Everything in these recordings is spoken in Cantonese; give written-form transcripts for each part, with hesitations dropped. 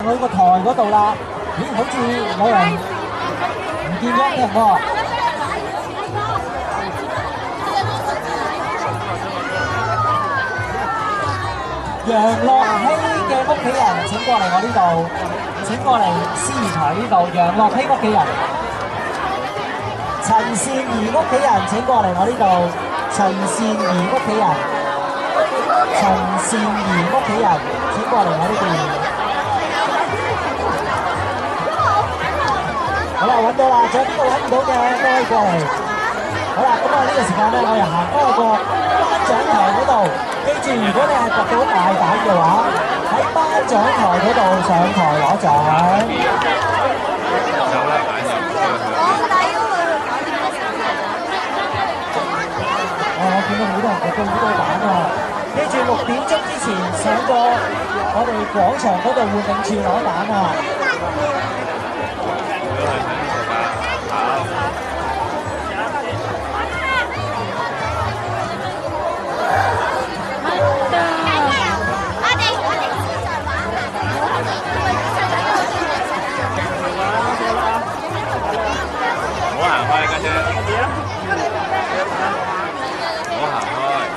去個台嗰度啦，咦，好似有人唔見咗人喎。楊樂希嘅屋企人請過嚟我呢度，請過嚟司儀台呢度。楊樂希屋企人，陳善宜屋企人請過嚟我呢度。陳善宜屋企人，陳善宜屋企人請過嚟我呢邊。好啦，揾到啦，仲有邊個揾唔到嘅都可以過嚟。好啦，咁啊呢個時間咧，我哋行翻去個頒獎台嗰度。記住，如果你係掘到大蛋嘅話，喺頒獎台嗰度上台攞獎。我見到好多人掘到好多蛋啊！記住6點鐘之前上過我哋廣場嗰度換領處攞蛋啊！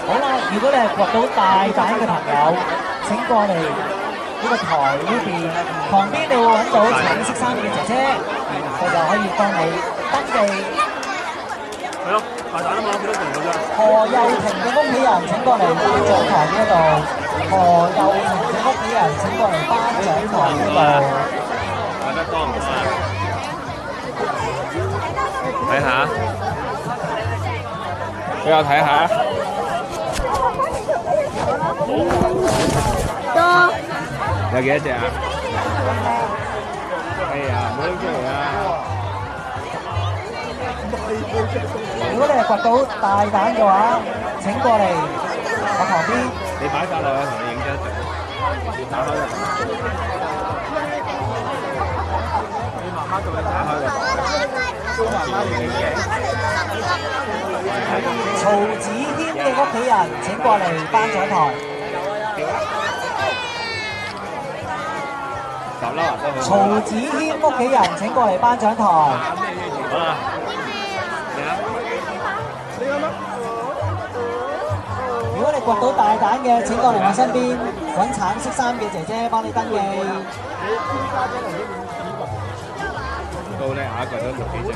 好啦，如果你係掘到大蛋嘅朋友，請過嚟呢個台呢邊，旁邊你會揾到橙色衫嘅姐姐，佢就可以幫你登記。係咯，大蛋啊嘛，幾多成㗎啫？何幼婷嘅屋企人請過嚟頒獎台呢一度，何幼婷嘅屋企人請過嚟頒獎台呢一度。揾得多唔多啊？睇下，俾我睇下。有幾多隻啊？哎呀，唔好拎出嚟啊！如果你係掘到大蛋嘅話，請過嚟我旁邊。你擺晒落去，同你影張相。要打開嘅。你媽媽做嘅打開嘅。都媽媽影嘅。曹子軒嘅屋企人請過嚟頒獎台。曹子軒屋企人請過嚟頒獎台。好啦，如果你掘到大蛋嘅，請過嚟我身邊，揾橙色衫嘅姐姐幫你登記。到咧下一個都做幾隻。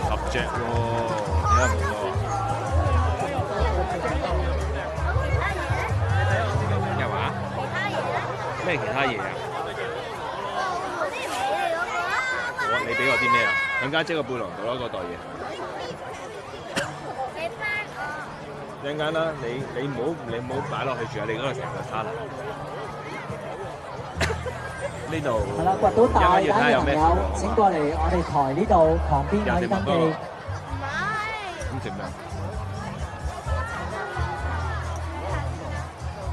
10隻喎，睇得唔錯。咩話？咩其他嘢啊？你俾我啲咩啊？等家姐個背囊度啦，嗰袋嘢。一陣間啦，你唔好擺落去住啊！你嗰度成個沙啦。呢度係啦，掘到大蛋嘅朋友請過嚟我哋台呢度旁邊可以登記。咁食咩？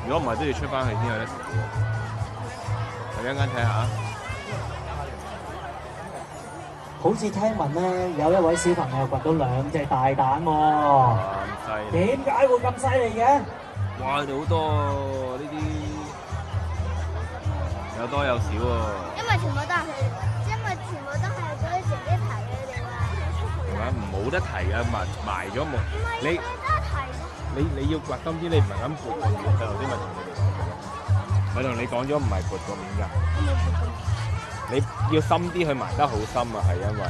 如果唔係都要出翻去先有得食嘅。我一陣間睇下。好似聽聞咧，有一位小朋友掘到2隻大蛋喎。咁犀利！點解會咁犀利嘅？哇！你好多呢啲。有多有少喎。因為全部都係嗰啲姐姐提佢哋啊。係咪？冇得提嘅，埋咗冇。你要掘深啲，你唔係咁撥個面。頭先咪同你哋講咗，我同你講咗唔係撥個面㗎。你要深啲，去埋得好深啊，係因為。